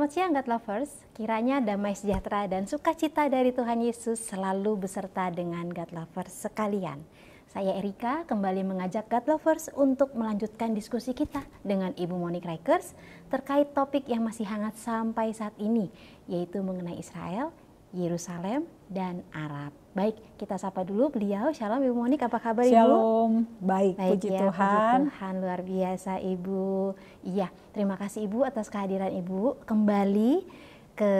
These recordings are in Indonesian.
Selamat siang God Lovers, kiranya damai sejahtera dan sukacita dari Tuhan Yesus selalu beserta dengan God Lovers sekalian. Saya Erika kembali mengajak God Lovers untuk melanjutkan diskusi kita dengan Ibu Monique Rikers terkait topik yang masih hangat sampai saat ini, yaitu mengenai Israel, Yerusalem, dan Arab. Baik, kita sapa dulu beliau. Shalom Ibu Monique, apa kabar Ibu? Shalom, baik puji ya, Tuhan. Puji Tuhan, luar biasa Ibu. Iya, terima kasih Ibu atas kehadiran Ibu kembali ke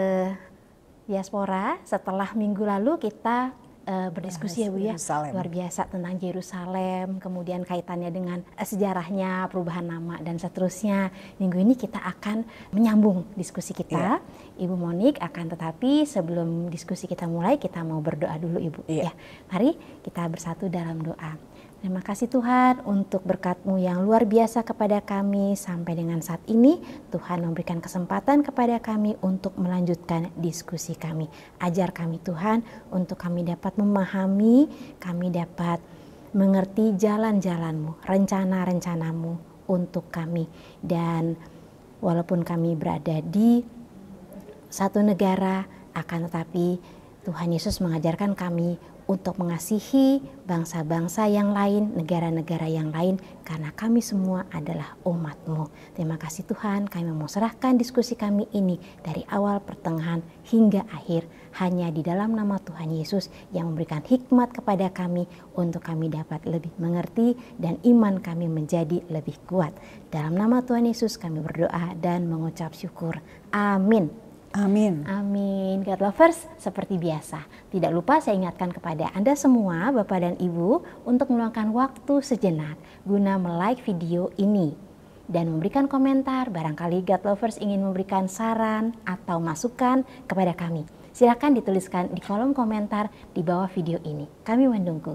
Diaspora setelah minggu lalu kita berdiskusi ya Bu ya, luar biasa tentang Yerusalem, kemudian kaitannya dengan sejarahnya, perubahan nama dan seterusnya. Minggu ini kita akan menyambung diskusi kita. Ibu Monique akan, tetapi sebelum diskusi kita mulai, kita mau berdoa dulu Ibu. Ya, mari kita bersatu dalam doa. Terima kasih Tuhan untuk berkat-Mu yang luar biasa kepada kami sampai dengan saat ini. Tuhan memberikan kesempatan kepada kami untuk melanjutkan diskusi kami. Ajar kami Tuhan untuk kami dapat memahami, kami dapat mengerti jalan-jalan-Mu, rencana-rencana-Mu untuk kami. Dan walaupun kami berada di satu negara, akan tetapi Tuhan Yesus mengajarkan kami untuk mengasihi bangsa-bangsa yang lain, negara-negara yang lain, karena kami semua adalah umat-Mu. Terima kasih Tuhan, kami mau serahkan diskusi kami ini dari awal, pertengahan, hingga akhir, hanya di dalam nama Tuhan Yesus yang memberikan hikmat kepada kami untuk kami dapat lebih mengerti dan iman kami menjadi lebih kuat. Dalam nama Tuhan Yesus kami berdoa dan mengucap syukur. Amin. Amin. Amin. God Lovers, seperti biasa, tidak lupa saya ingatkan kepada Anda semua, Bapak dan Ibu, untuk meluangkan waktu sejenak guna like video ini dan memberikan komentar. Barangkali God Lovers ingin memberikan saran atau masukan kepada kami. Silakan dituliskan di kolom komentar di bawah video ini. Kami menunggu.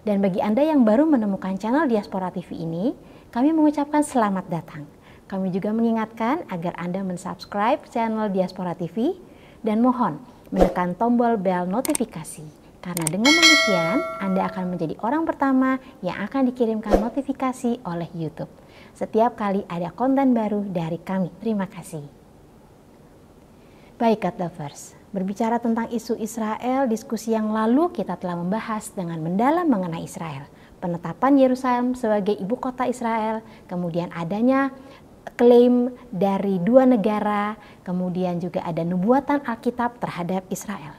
Dan bagi Anda yang baru menemukan channel Diaspora TV ini, kami mengucapkan selamat datang. Kami juga mengingatkan agar Anda mensubscribe channel Diaspora TV dan mohon menekan tombol bel notifikasi. Karena dengan demikian, Anda akan menjadi orang pertama yang akan dikirimkan notifikasi oleh YouTube setiap kali ada konten baru dari kami. Terima kasih. Baik God Lovers, berbicara tentang isu Israel, diskusi yang lalu kita telah membahas dengan mendalam mengenai Israel. Penetapan Yerusalem sebagai ibu kota Israel, kemudian adanya klaim dari dua negara, kemudian juga ada nubuatan Alkitab terhadap Israel.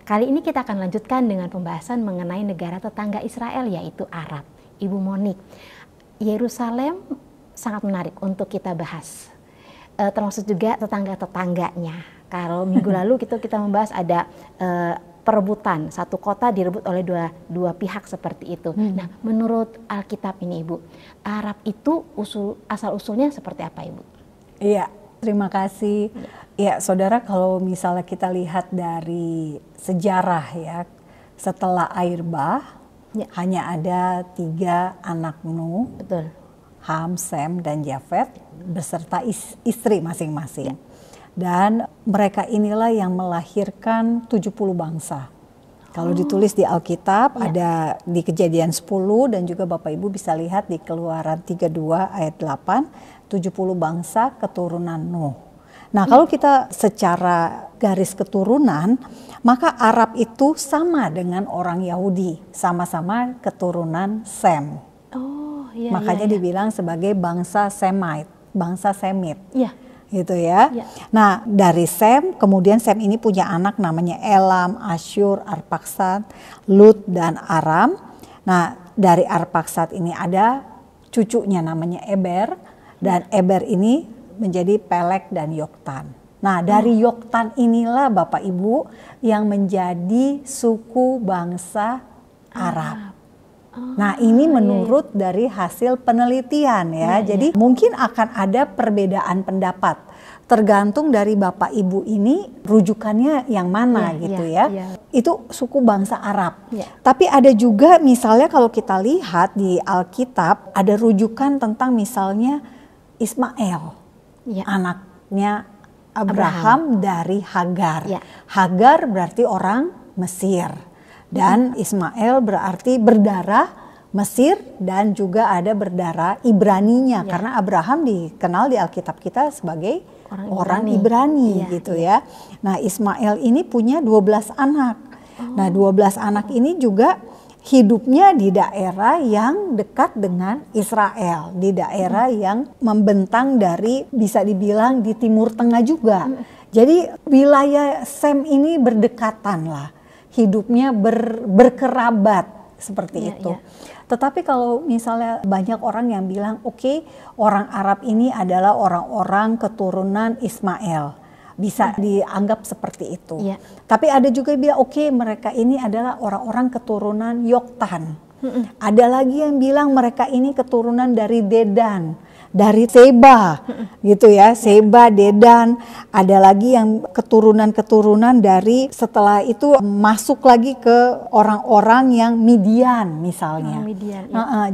Kali ini kita akan lanjutkan dengan pembahasan mengenai negara tetangga Israel, yaitu Arab. Ibu Monique, Yerusalem sangat menarik untuk kita bahas, termasuk juga tetangga-tetangganya. Kalau minggu lalu kita membahas ada perebutan, satu kota direbut oleh dua pihak seperti itu. Nah, menurut Alkitab ini Ibu, Arab itu asal-usulnya seperti apa Ibu? Iya, terima kasih. Ya, saudara, kalau misalnya kita lihat dari sejarah ya, setelah air bah, hanya ada 3 anak Nuh, betul, Ham, Sem, dan Yafet, beserta istri masing-masing. Dan mereka inilah yang melahirkan 70 bangsa. Kalau ditulis di Alkitab, ada di Kejadian 10 dan juga Bapak Ibu bisa lihat di Keluaran 32 ayat 8, 70 bangsa keturunan Nuh. Nah, kalau kita secara garis keturunan, maka Arab itu sama dengan orang Yahudi, sama-sama keturunan Sem. Makanya dibilang sebagai bangsa Semite, bangsa Semit. Gitu ya. Nah, dari Sem, kemudian Sem ini punya anak namanya Elam, Asyur, Arpaksad, Lut, dan Aram. Nah, dari Arpaksad ini ada cucunya namanya Eber, dan Eber ini menjadi Pelek dan Yoktan. Nah, dari Yoktan inilah Bapak Ibu yang menjadi suku bangsa Arab. Nah, ini menurut dari hasil penelitian ya. Jadi mungkin akan ada perbedaan pendapat. Tergantung dari Bapak Ibu ini rujukannya yang mana gitu ya. Itu suku bangsa Arab. Tapi ada juga misalnya kalau kita lihat di Alkitab ada rujukan tentang misalnya Ismail. Anaknya Abraham dari Hagar. Hagar berarti orang Mesir. Dan Ismail berarti berdarah Mesir dan juga ada berdarah Ibraninya. Karena Abraham dikenal di Alkitab kita sebagai orang Ibrani Iya, gitu ya. Nah, Ismail ini punya 12 anak. Nah, 12 anak ini juga hidupnya di daerah yang dekat dengan Israel, di daerah yang membentang dari, bisa dibilang di Timur Tengah juga. Jadi wilayah Sem ini berdekatan lah, hidupnya berkerabat seperti itu. Tetapi kalau misalnya banyak orang yang bilang, oke, orang Arab ini adalah orang-orang keturunan Ismail, bisa dianggap seperti itu. Tapi ada juga yang bilang, oke, mereka ini adalah orang-orang keturunan Yoktan. Ada lagi yang bilang mereka ini keturunan dari Dedan, dari Seba, gitu ya, Seba, Dedan. Ada lagi yang keturunan-keturunan dari, setelah itu masuk lagi ke orang-orang yang Midian misalnya.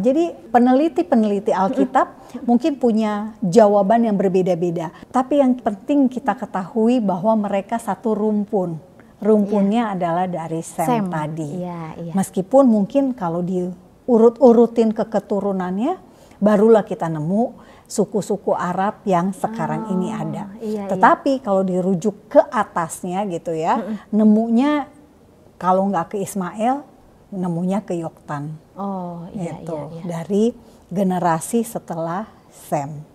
Jadi peneliti-peneliti Alkitab mungkin punya jawaban yang berbeda-beda. Tapi yang penting kita ketahui bahwa mereka satu rumpun. Rumpunnya adalah dari Sem tadi. Meskipun mungkin kalau diurut-urutin ke keturunannya, barulah kita nemu suku-suku Arab yang sekarang ini ada. Tetapi kalau dirujuk ke atasnya gitu ya, nemunya kalau nggak ke Ismail, nemunya ke Yoktan. Dari generasi setelah Sem.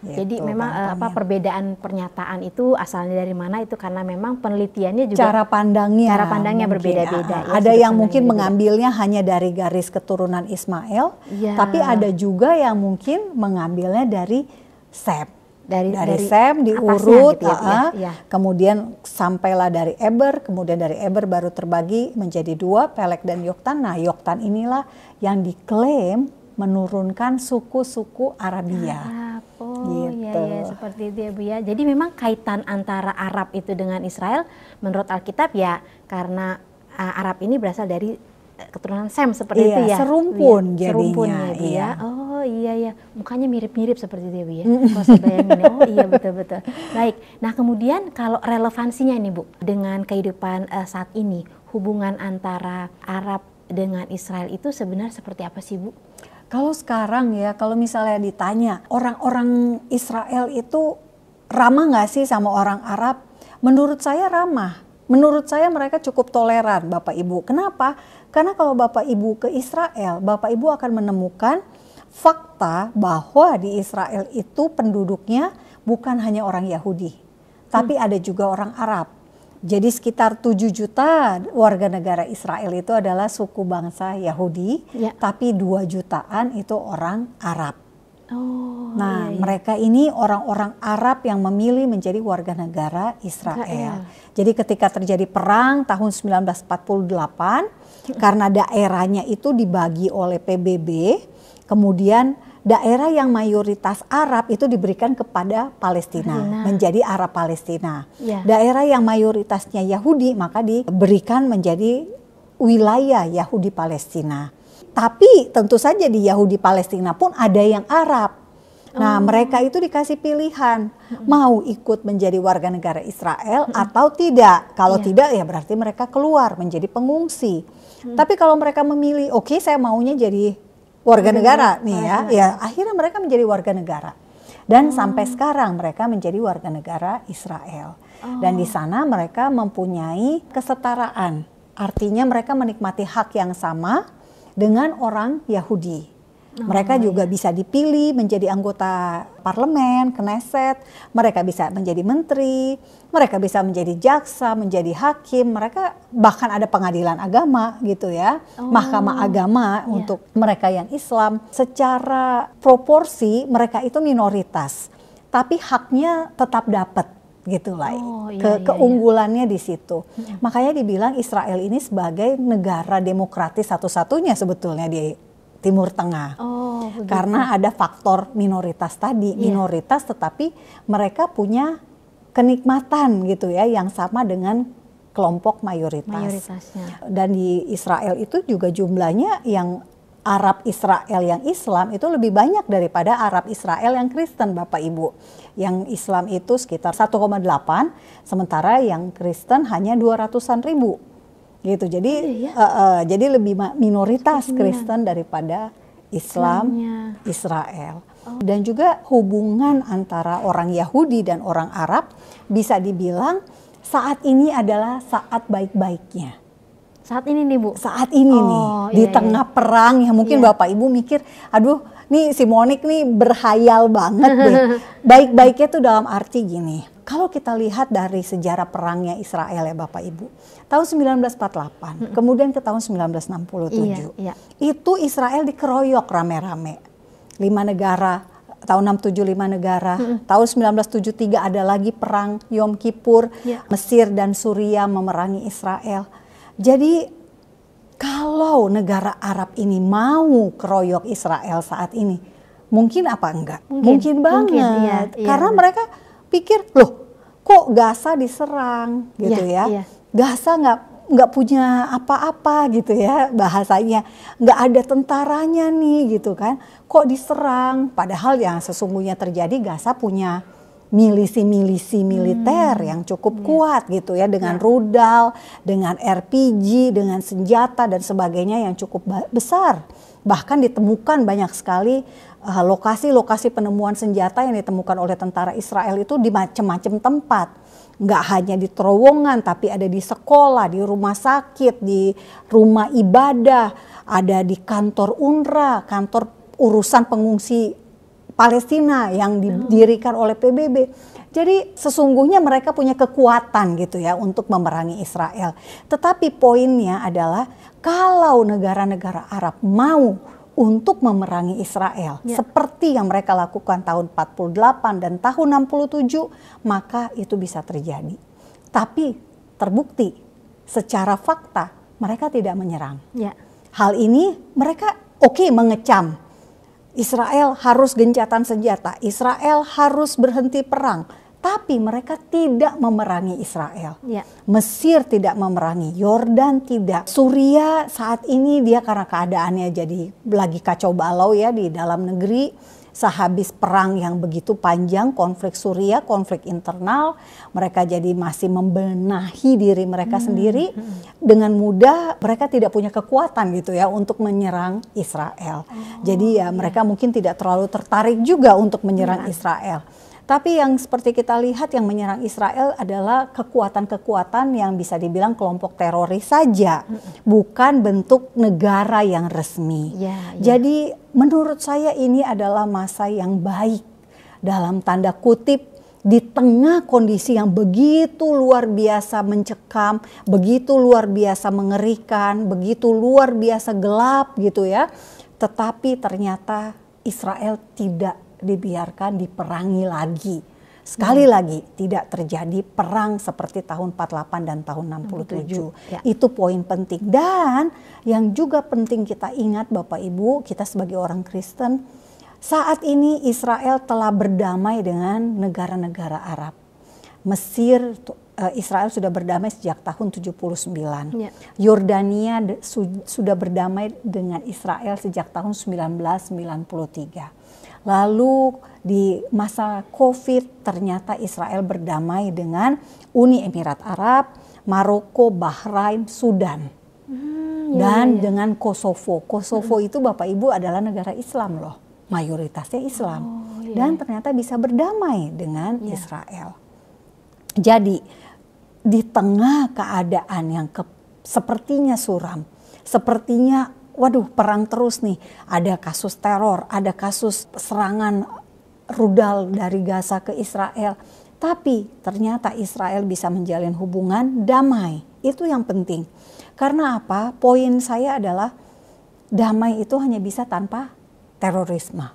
Jadi memang perbedaan pernyataan itu asalnya dari mana itu karena memang penelitiannya juga cara pandangnya berbeda-beda. Ada yang mungkin mengambilnya hanya dari garis keturunan Ismail, tapi ada juga yang mungkin mengambilnya dari Sem. Dari Sem diurut, gitu kemudian sampailah dari Eber, kemudian dari Eber baru terbagi menjadi dua, Pelek dan Yoktan. Nah, Yoktan inilah yang diklaim menurunkan suku-suku Arabia. Seperti itu ya Bu ya. Jadi memang kaitan antara Arab itu dengan Israel menurut Alkitab ya karena Arab ini berasal dari keturunan Sem seperti itu ya. Serumpun jadinya. Oh iya, mukanya mirip-mirip seperti itu ya Bu ya. Kalau saya bayangin, oh iya betul-betul. Baik, nah kemudian kalau relevansinya ini Bu dengan kehidupan saat ini, hubungan antara Arab dengan Israel itu sebenarnya seperti apa sih Bu? Kalau sekarang ya, kalau misalnya ditanya orang-orang Israel itu ramah nggak sih sama orang Arab? Menurut saya ramah. Menurut saya mereka cukup toleran Bapak Ibu. Kenapa? Karena kalau Bapak Ibu ke Israel, Bapak Ibu akan menemukan fakta bahwa di Israel itu penduduknya bukan hanya orang Yahudi, tapi ada juga orang Arab. Jadi sekitar 7 juta warga negara Israel itu adalah suku bangsa Yahudi, tapi 2 jutaan itu orang Arab. Mereka ini orang-orang Arab yang memilih menjadi warga negara Israel. Jadi ketika terjadi perang tahun 1948, karena daerahnya itu dibagi oleh PBB, kemudian daerah yang mayoritas Arab itu diberikan kepada Palestina, menjadi Arab Palestina. Daerah yang mayoritasnya Yahudi maka diberikan menjadi wilayah Yahudi Palestina. Tapi tentu saja di Yahudi Palestina pun ada yang Arab. Nah, mereka itu dikasih pilihan, mau ikut menjadi warga negara Israel atau tidak. Kalau tidak ya berarti mereka keluar menjadi pengungsi. Tapi kalau mereka memilih, oke, saya maunya jadi warga negara nih ya akhirnya mereka menjadi warga negara dan sampai sekarang mereka menjadi warga negara Israel dan di sana mereka mempunyai kesetaraan, artinya mereka menikmati hak yang sama dengan orang Yahudi. Mereka juga bisa dipilih menjadi anggota parlemen, Knesset, mereka bisa menjadi menteri, mereka bisa menjadi jaksa, menjadi hakim, mereka bahkan ada pengadilan agama gitu ya, mahkamah agama untuk mereka yang Islam. Secara proporsi mereka itu minoritas, tapi haknya tetap dapat gitu lah. Keunggulannya di situ. Makanya dibilang Israel ini sebagai negara demokratis satu-satunya sebetulnya di Timur Tengah. Karena ada faktor minoritas tadi, minoritas tetapi mereka punya kenikmatan gitu ya yang sama dengan kelompok mayoritasnya. Dan di Israel itu juga jumlahnya yang Arab Israel yang Islam itu lebih banyak daripada Arab Israel yang Kristen Bapak Ibu. Yang Islam itu sekitar 1,8, sementara yang Kristen hanya 200-an ribu. Gitu. Jadi jadi lebih minoritas Kristen daripada Islam Israel. Dan juga hubungan antara orang Yahudi dan orang Arab bisa dibilang saat ini adalah saat baik-baiknya. Saat ini nih Bu? Saat ini nih, di tengah perang ya mungkin Bapak Ibu mikir, aduh nih si Monik nih berhayal banget deh. Baik-baiknya tuh dalam arti gini, kalau kita lihat dari sejarah perangnya Israel ya Bapak Ibu, tahun 1948, kemudian ke tahun 1967, itu Israel dikeroyok rame-rame. 5 negara, tahun 67 5 negara, tahun 1973 ada lagi perang Yom Kippur, Mesir dan Suriah memerangi Israel. Jadi kalau negara Arab ini mau keroyok Israel saat ini, mungkin apa enggak? Mungkin banget, karena mereka pikir, loh kok Gaza diserang gitu ya, Gaza nggak punya apa-apa gitu ya bahasanya, nggak ada tentaranya nih gitu kan, kok diserang, padahal yang sesungguhnya terjadi Gaza punya milisi-milisi militer yang cukup kuat gitu ya, dengan rudal, dengan RPG, dengan senjata dan sebagainya yang cukup besar. Bahkan ditemukan banyak sekali lokasi-lokasi penemuan senjata yang ditemukan oleh tentara Israel itu di macam-macam tempat. Nggak hanya di terowongan, tapi ada di sekolah, di rumah sakit, di rumah ibadah, ada di kantor UNRWA, kantor urusan pengungsi Palestina yang didirikan oleh PBB. Jadi sesungguhnya mereka punya kekuatan gitu ya untuk memerangi Israel. Tetapi poinnya adalah kalau negara-negara Arab mau untuk memerangi Israel seperti yang mereka lakukan tahun 48 dan tahun 67, maka itu bisa terjadi. Tapi terbukti secara fakta mereka tidak menyerang. Hal ini mereka mengecam. Israel harus gencatan senjata, Israel harus berhenti perang, tapi mereka tidak memerangi Israel. Mesir tidak memerangi, Yordan tidak. Suriah saat ini dia karena keadaannya jadi lagi kacau balau ya di dalam negeri. Sehabis perang yang begitu panjang, konflik Suriah, konflik internal, mereka jadi masih membenahi diri mereka sendiri. Dengan mudah mereka tidak punya kekuatan gitu ya untuk menyerang Israel. Jadi ya mereka mungkin tidak terlalu tertarik juga untuk menyerang Israel. Tapi yang seperti kita lihat yang menyerang Israel adalah kekuatan-kekuatan yang bisa dibilang kelompok teroris saja, bukan bentuk negara yang resmi. Jadi menurut saya ini adalah masa yang baik dalam tanda kutip di tengah kondisi yang begitu luar biasa mencekam, begitu luar biasa mengerikan, begitu luar biasa gelap gitu ya. Tetapi ternyata Israel tidak dibiarkan diperangi lagi. Sekali lagi tidak terjadi perang seperti tahun 48 dan tahun 67. Itu poin penting. Dan yang juga penting kita ingat Bapak Ibu, kita sebagai orang Kristen, saat ini Israel telah berdamai dengan negara-negara Arab. Mesir, Israel sudah berdamai sejak tahun 79. Yordania sudah berdamai dengan Israel sejak tahun 1993. Lalu di masa COVID ternyata Israel berdamai dengan Uni Emirat Arab, Maroko, Bahrain, Sudan. Dan dengan Kosovo. Kosovo itu Bapak Ibu adalah negara Islam loh. Mayoritasnya Islam. Dan ternyata bisa berdamai dengan Israel. Jadi di tengah keadaan yang sepertinya suram, sepertinya waduh perang terus nih, ada kasus teror, ada kasus serangan rudal dari Gaza ke Israel. Tapi ternyata Israel bisa menjalin hubungan damai, itu yang penting. Karena apa? Poin saya adalah damai itu hanya bisa tanpa terorisme.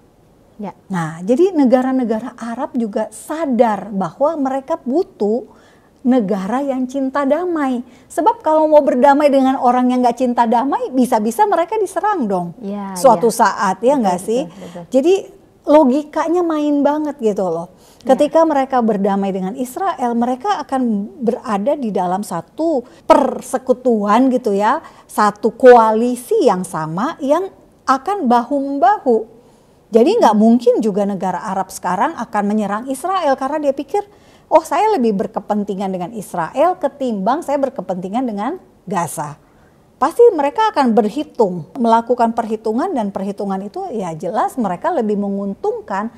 Nah, jadi negara-negara Arab juga sadar bahwa mereka butuh negara yang cinta damai. Sebab kalau mau berdamai dengan orang yang gak cinta damai, bisa-bisa mereka diserang dong. Suatu saat, ya gak sih? Betul. Jadi logikanya main banget gitu loh. Ketika mereka berdamai dengan Israel, mereka akan berada di dalam satu persekutuan gitu ya. Satu koalisi yang sama yang akan bahu-membahu. Jadi gak mungkin juga negara Arab sekarang akan menyerang Israel karena dia pikir, oh saya lebih berkepentingan dengan Israel ketimbang saya berkepentingan dengan Gaza. pasti mereka akan melakukan perhitungan, dan perhitungan itu ya jelas mereka lebih menguntungkan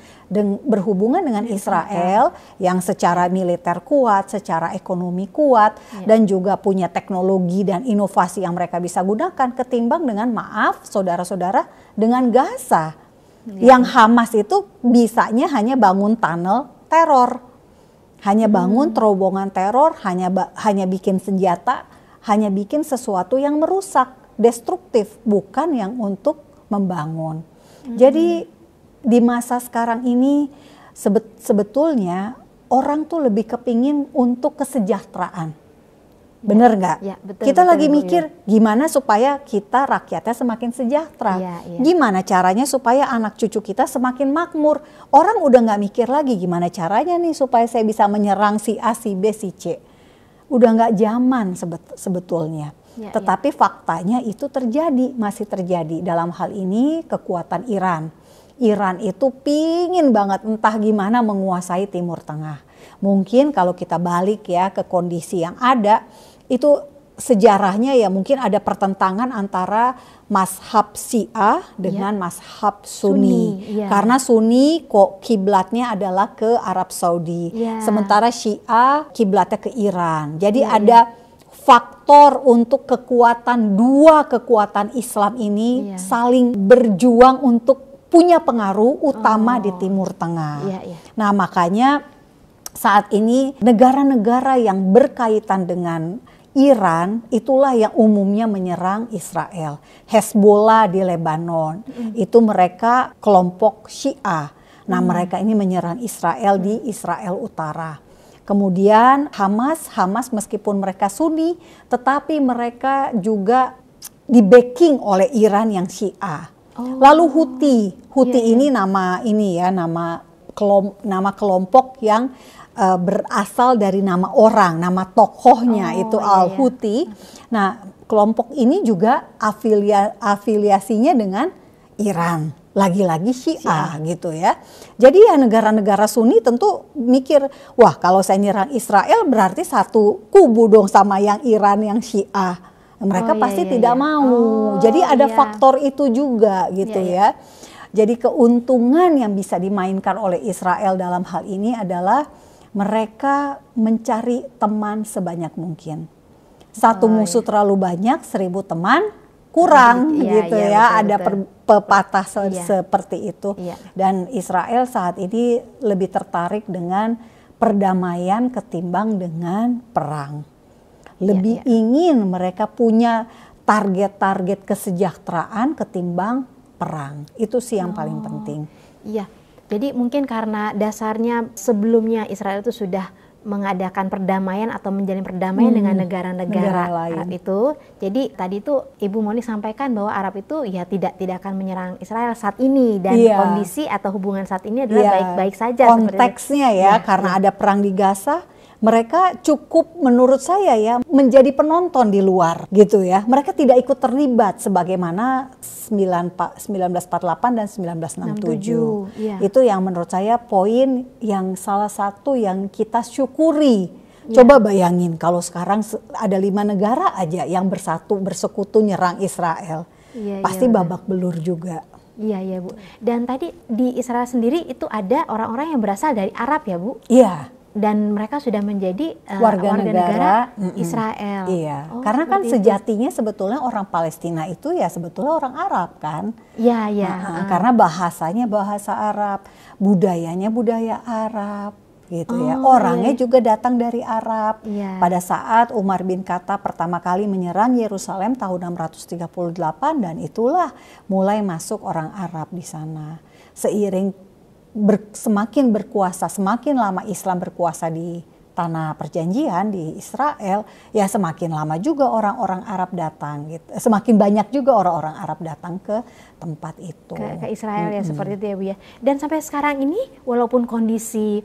berhubungan dengan Israel yang secara militer kuat, secara ekonomi kuat, dan juga punya teknologi dan inovasi yang mereka bisa gunakan ketimbang dengan, maaf saudara-saudara, dengan Gaza. Yang Hamas itu bisanya hanya bangun tunnel teror, hanya bangun terowongan teror, hanya bikin senjata, hanya bikin sesuatu yang merusak, destruktif, bukan yang untuk membangun. Jadi di masa sekarang ini sebetulnya orang tuh lebih kepingin untuk kesejahteraan. Bener nggak? Ya, betul, kita betul, lagi mikir gimana supaya kita rakyatnya semakin sejahtera. Gimana caranya supaya anak cucu kita semakin makmur. Orang udah nggak mikir lagi gimana caranya nih supaya saya bisa menyerang si A, si B, si C. Udah nggak zaman sebetulnya. Tetapi faktanya itu masih terjadi. Dalam hal ini kekuatan Iran. Iran itu pingin banget entah gimana menguasai Timur Tengah. Mungkin kalau kita balik ya ke kondisi yang ada, itu sejarahnya ya mungkin ada pertentangan antara mazhab Syiah dengan mazhab Sunni. Karena Sunni kok kiblatnya adalah ke Arab Saudi, sementara Syiah kiblatnya ke Iran. Jadi ada faktor untuk dua kekuatan Islam ini saling berjuang untuk punya pengaruh utama di Timur Tengah. Nah, makanya saat ini negara-negara yang berkaitan dengan Iran itulah yang umumnya menyerang Israel. Hezbollah di Lebanon, itu mereka kelompok Syiah. Nah, mereka ini menyerang Israel di Israel Utara. Kemudian Hamas meskipun mereka Sunni, tetapi mereka juga di-backing oleh Iran yang Syiah. Lalu Houthi ini nama kelompok yang berasal dari nama orang, nama tokohnya itu Al-Houthi. Nah, kelompok ini juga afiliasinya dengan Iran, lagi-lagi Syiah gitu ya. Jadi ya negara-negara Sunni tentu mikir, wah kalau saya nyerang Israel berarti satu kubu dong sama yang Iran yang Syiah. Mereka pasti tidak mau. Jadi ada faktor itu juga gitu ya. Jadi keuntungan yang bisa dimainkan oleh Israel dalam hal ini adalah mereka mencari teman sebanyak mungkin. Satu musuh terlalu banyak, 1000 teman kurang gitu ya. Ada pepatah seperti itu. Dan Israel saat ini lebih tertarik dengan perdamaian ketimbang dengan perang. Lebih ingin mereka punya target-target kesejahteraan ketimbang perang. Itu sih yang paling penting. Iya. Jadi mungkin karena dasarnya sebelumnya Israel itu sudah mengadakan perdamaian atau menjalin perdamaian dengan negara-negara Arab itu. Jadi tadi itu Ibu Moni sampaikan bahwa Arab itu ya tidak akan menyerang Israel saat ini, dan kondisi atau hubungan saat ini adalah baik-baik saja. Konteksnya karena ada perang di Gaza, mereka cukup menurut saya ya menjadi penonton di luar gitu ya. Mereka tidak ikut terlibat sebagaimana 1948 dan 1967. Itu yang menurut saya poin yang salah satu yang kita syukuri. Coba bayangin kalau sekarang ada 5 negara aja yang bersekutu nyerang Israel. Pasti babak belur juga. Iya Bu. Dan tadi di Israel sendiri itu ada orang-orang yang berasal dari Arab ya Bu? Iya. Dan mereka sudah menjadi warga negara Israel. Iya, karena kan sejatinya sebetulnya orang Palestina itu ya sebetulnya orang Arab kan. Iya. Karena bahasanya bahasa Arab, budayanya budaya Arab gitu ya. Orangnya juga datang dari Arab. Pada saat Umar bin Khattab pertama kali menyerang Yerusalem tahun 638, dan itulah mulai masuk orang Arab di sana. Seiring semakin berkuasa, semakin lama Islam berkuasa di tanah perjanjian di Israel, ya semakin lama juga orang-orang Arab datang gitu. Semakin banyak juga orang-orang Arab datang ke tempat itu. Ke Israel ya seperti itu ya Bu ya. Dan sampai sekarang ini walaupun kondisi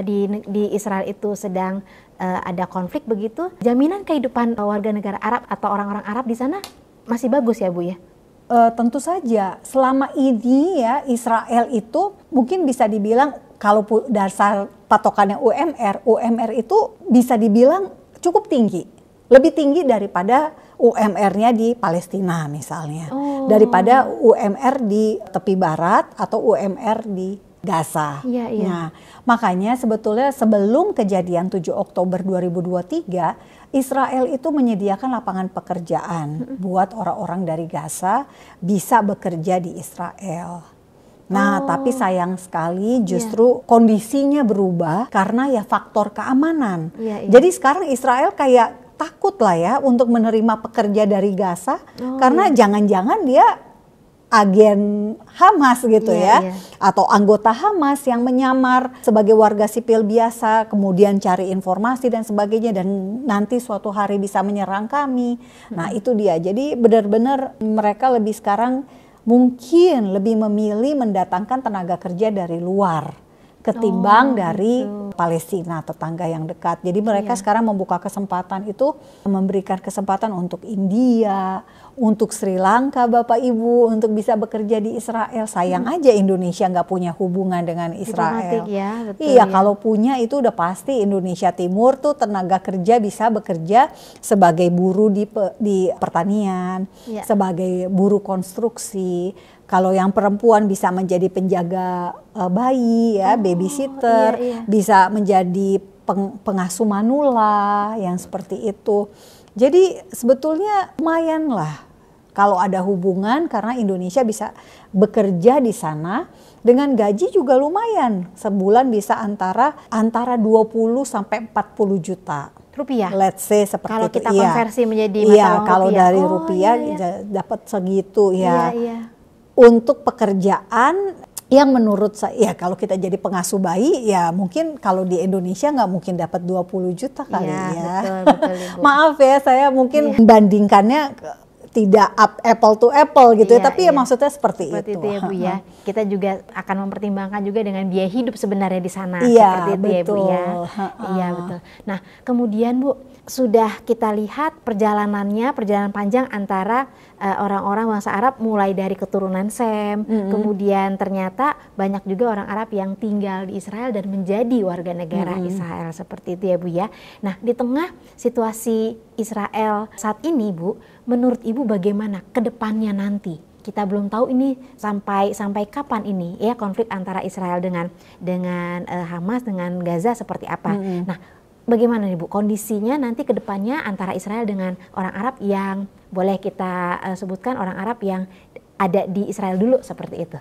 di Israel itu sedang ada konflik begitu, jaminan kehidupan warga negara Arab atau orang-orang Arab di sana masih bagus ya Bu ya? Tentu saja selama ini ya Israel itu mungkin bisa dibilang kalau dasar patokannya UMR itu bisa dibilang cukup tinggi, lebih tinggi daripada UMR-nya di Palestina misalnya, daripada UMR di tepi barat atau UMR di Gaza. Nah, makanya sebetulnya sebelum kejadian 7 Oktober 2023, Israel itu menyediakan lapangan pekerjaan buat orang-orang dari Gaza bisa bekerja di Israel. Nah, tapi sayang sekali justru kondisinya berubah karena ya faktor keamanan. Jadi sekarang Israel kayak takut lah ya untuk menerima pekerja dari Gaza karena jangan-jangan dia agen Hamas gitu atau anggota Hamas yang menyamar sebagai warga sipil biasa, kemudian cari informasi dan sebagainya, dan nanti suatu hari bisa menyerang kami. Nah itu dia, jadi benar-benar mereka lebih sekarang mungkin lebih memilih mendatangkan tenaga kerja dari luar ketimbang dari Palestina, tetangga yang dekat. Jadi mereka sekarang membuka kesempatan itu, memberikan kesempatan untuk India, untuk Sri Lanka, Bapak Ibu, untuk bisa bekerja di Israel. Sayang aja Indonesia nggak punya hubungan dengan Israel. Iya, kalau punya itu udah pasti Indonesia Timur tuh tenaga kerja bisa bekerja sebagai buruh di pertanian, sebagai buruh konstruksi. Kalau yang perempuan bisa menjadi penjaga bayi ya, babysitter, bisa menjadi pengasuh manula yang seperti itu. Jadi sebetulnya lumayan lah kalau ada hubungan, karena Indonesia bisa bekerja di sana dengan gaji juga lumayan. Sebulan bisa antara 20 sampai 40 juta rupiah. Let's say seperti kalau itu. Kalau kita konversi menjadi mata uang kalau rupiah. Dari rupiah dapat segitu ya. Untuk pekerjaan yang menurut saya, ya kalau kita jadi pengasuh bayi, ya mungkin kalau di Indonesia nggak mungkin dapat 20 juta kali ya. Betul, Ibu. Maaf ya, saya mungkin membandingkannya tidak apple to apple gitu ya, tapi ya maksudnya seperti itu ya Bu ya. Kita juga akan mempertimbangkan juga dengan biaya hidup sebenarnya di sana, seperti itu ya Bu ya. Iya betul. Nah kemudian Bu, sudah kita lihat perjalanan panjang antara orang-orang bangsa Arab mulai dari keturunan Sem, kemudian ternyata banyak juga orang Arab yang tinggal di Israel dan menjadi warga negara Israel, seperti itu ya Bu ya. Nah di tengah situasi Israel saat ini Bu, menurut Ibu bagaimana ke depannya nanti? Kita belum tahu ini sampai kapan ini ya konflik antara Israel dengan Hamas, dengan Gaza seperti apa. Nah bagaimana nih Bu kondisinya nanti ke depannya antara Israel dengan orang Arab yang boleh kita sebutkan orang Arab yang ada di Israel dulu, seperti itu.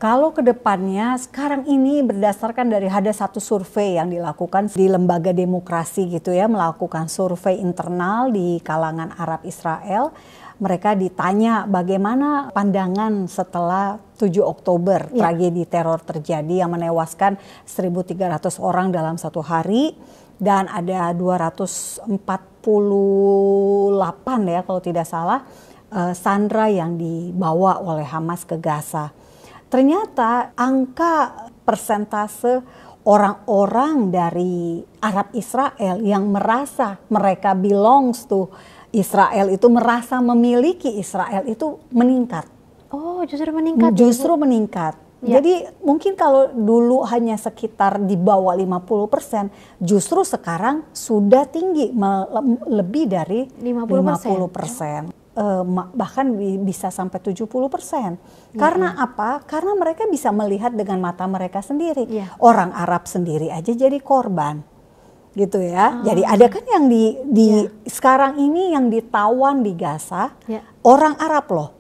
Kalau ke depannya sekarang ini berdasarkan dari ada satu survei yang dilakukan di lembaga demokrasi gitu ya, melakukan survei internal di kalangan Arab Israel. Mereka ditanya bagaimana pandangan setelah 7 Oktober tragedi teror terjadi yang menewaskan 1.300 orang dalam satu hari. Dan ada 248 ya kalau tidak salah sandera yang dibawa oleh Hamas ke Gaza. Ternyata angka persentase orang-orang dari Arab Israel yang merasa mereka belongs to Israel itu, merasa memiliki Israel itu meningkat. Oh, justru meningkat. Justru meningkat. Jadi mungkin kalau dulu hanya sekitar di bawah 50%, justru sekarang sudah tinggi, lebih dari 50%. Bahkan bisa sampai 70%. Karena apa? Karena mereka bisa melihat dengan mata mereka sendiri. Orang Arab sendiri aja jadi korban. Gitu ya. Jadi ada kan yang sekarang ini yang ditawan di Gaza, orang Arab loh.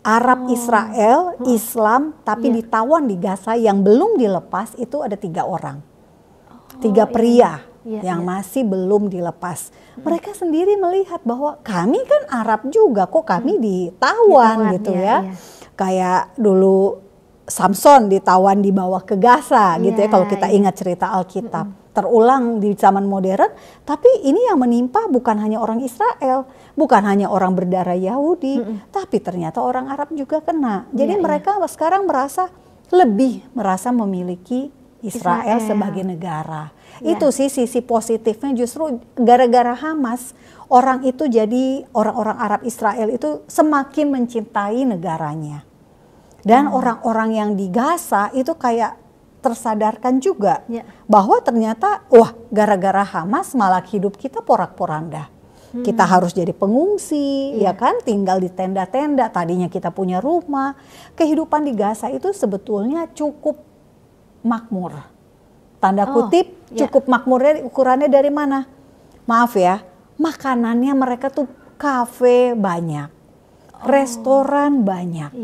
Arab Israel, Islam, tapi ditawan di Gaza yang belum dilepas itu ada 3 orang. 3 pria yang masih belum dilepas. Mereka sendiri melihat bahwa kami kan Arab juga, kok kami ditawan gitu ya. Kayak dulu Samson ditawan dibawa ke Gaza gitu ya, kalau kita ingat cerita Alkitab. Terulang di zaman modern, tapi ini yang menimpa bukan hanya orang Israel, bukan hanya orang berdarah Yahudi, tapi ternyata orang Arab juga kena. Jadi mereka sekarang lebih merasa memiliki Israel sebagai negara. Itu sih sisi positifnya, justru gara-gara Hamas, orang itu jadi orang-orang Arab Israel itu semakin mencintai negaranya. Dan orang-orang yang di Gaza itu kayak tersadarkan juga bahwa ternyata wah gara-gara Hamas malah hidup kita porak-poranda. Kita harus jadi pengungsi, ya kan, tinggal di tenda-tenda. Tadinya kita punya rumah. Kehidupan di Gaza itu sebetulnya cukup makmur. Tanda kutip, cukup makmurnya ukurannya dari mana? Maaf ya, makanannya mereka tuh kafe banyak. Restoran banyak,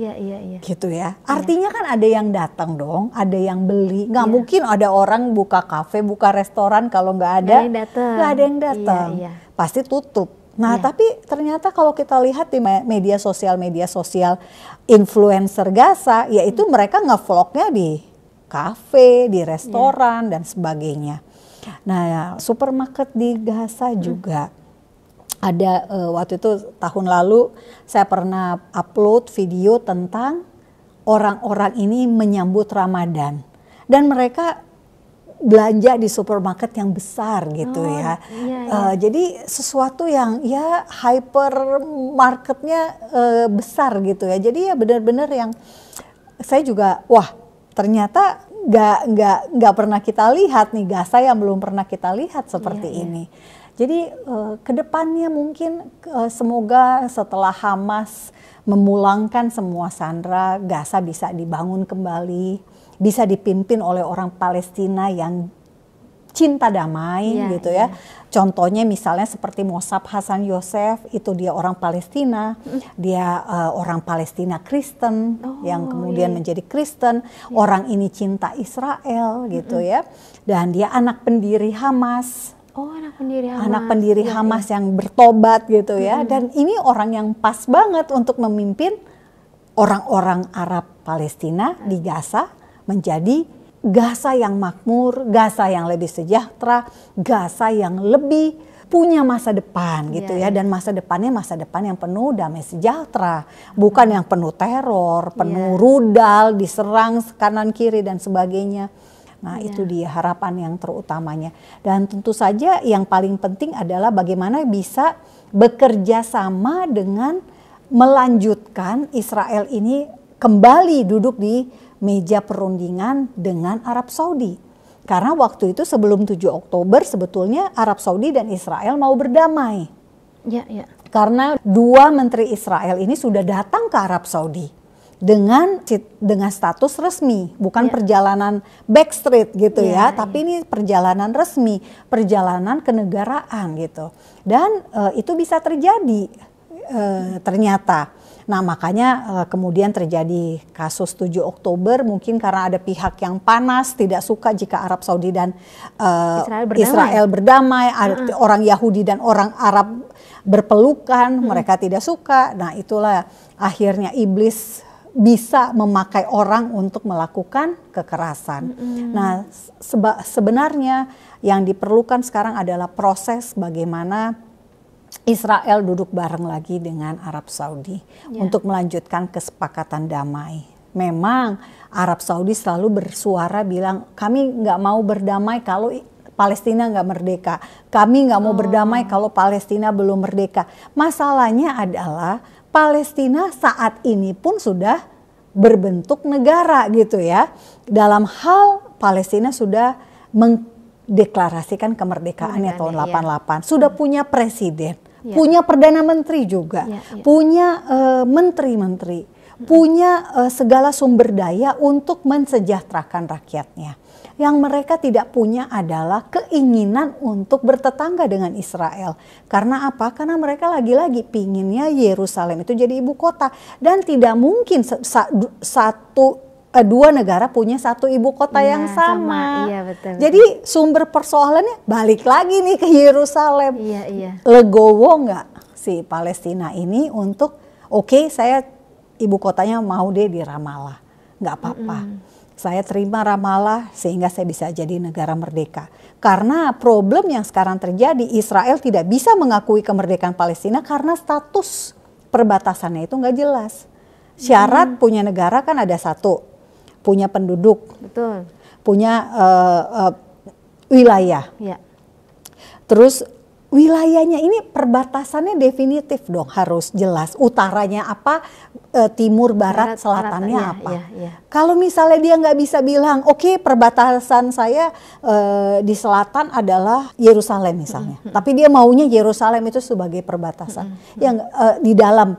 gitu ya. Artinya kan ada yang datang dong, ada yang beli. Nggak mungkin ada orang buka kafe, buka restoran kalau nggak ada yang datang. Pasti tutup. Nah, tapi ternyata kalau kita lihat di media sosial influencer Gaza, yaitu mereka nge-vlognya di kafe, di restoran dan sebagainya. Nah, supermarket di Gaza juga. Ada waktu itu tahun lalu saya pernah upload video tentang orang-orang ini menyambut Ramadan dan mereka belanja di supermarket yang besar gitu ya. Jadi sesuatu yang ya hypermarketnya besar gitu ya. Jadi ya benar-benar yang saya juga ternyata nggak pernah kita lihat nih, Gaza yang belum pernah kita lihat seperti ini. Jadi kedepannya mungkin semoga setelah Hamas memulangkan semua sandera, Gaza bisa dibangun kembali, bisa dipimpin oleh orang Palestina yang cinta damai gitu ya. Contohnya misalnya seperti Mossab Hasan Yosef, itu dia orang Palestina, dia orang Palestina Kristen yang kemudian menjadi Kristen. Orang ini cinta Israel gitu ya, dan dia anak pendiri Hamas. Anak pendiri Hamas yang bertobat gitu ya. Dan ini orang yang pas banget untuk memimpin orang-orang Arab Palestina di Gaza menjadi Gaza yang makmur, Gaza yang lebih sejahtera, Gaza yang lebih punya masa depan gitu ya. Dan masa depannya masa depan yang penuh damai sejahtera, bukan yang penuh teror, penuh rudal, diserang kanan kiri dan sebagainya. Nah, itu dia harapan yang terutamanya. Dan tentu saja yang paling penting adalah bagaimana bisa bekerja sama dengan melanjutkan Israel ini kembali duduk di meja perundingan dengan Arab Saudi. Karena waktu itu sebelum 7 Oktober sebetulnya Arab Saudi dan Israel mau berdamai. Karena dua menteri Israel ini sudah datang ke Arab Saudi dengan status resmi, bukan perjalanan backstreet gitu tapi ini perjalanan resmi, perjalanan kenegaraan gitu. Dan itu bisa terjadi ternyata. Nah, makanya kemudian terjadi kasus 7 Oktober mungkin karena ada pihak yang panas tidak suka jika Arab Saudi dan Israel berdamai, orang Yahudi dan orang Arab berpelukan, mereka tidak suka. Nah, itulah akhirnya iblis bisa memakai orang untuk melakukan kekerasan. Nah, sebenarnya yang diperlukan sekarang adalah proses bagaimana Israel duduk bareng lagi dengan Arab Saudi untuk melanjutkan kesepakatan damai. Memang Arab Saudi selalu bersuara bilang kami nggak mau berdamai kalau Palestina nggak merdeka. Kami nggak mau berdamai kalau Palestina belum merdeka. Masalahnya adalah Palestina saat ini pun sudah berbentuk negara gitu ya. Dalam hal Palestina sudah mendeklarasikan kemerdekaannya tahun 88. Sudah punya presiden, punya perdana menteri juga, punya menteri-menteri, punya segala sumber daya untuk mensejahterakan rakyatnya. Yang mereka tidak punya adalah keinginan untuk bertetangga dengan Israel. Karena apa? Karena mereka lagi-lagi pinginnya Yerusalem itu jadi ibu kota. Dan tidak mungkin dua negara punya satu ibu kota yang sama. Betul. Jadi sumber persoalannya balik lagi nih ke Yerusalem. Legowo nggak si Palestina ini untuk saya ibu kotanya mau deh di Ramallah. Nggak apa-apa. Saya terima Ramallah sehingga saya bisa jadi negara merdeka. Karena problem yang sekarang terjadi, Israel tidak bisa mengakui kemerdekaan Palestina karena status perbatasannya itu nggak jelas. Syarat punya negara kan ada satu, punya penduduk, punya wilayah. Terus wilayahnya ini perbatasannya definitif dong, harus jelas. Utaranya apa, timur, barat, selatannya apa. Kalau misalnya dia nggak bisa bilang, oke, perbatasan saya di selatan adalah Yerusalem misalnya. Tapi dia maunya Yerusalem itu sebagai perbatasan. Yang di dalam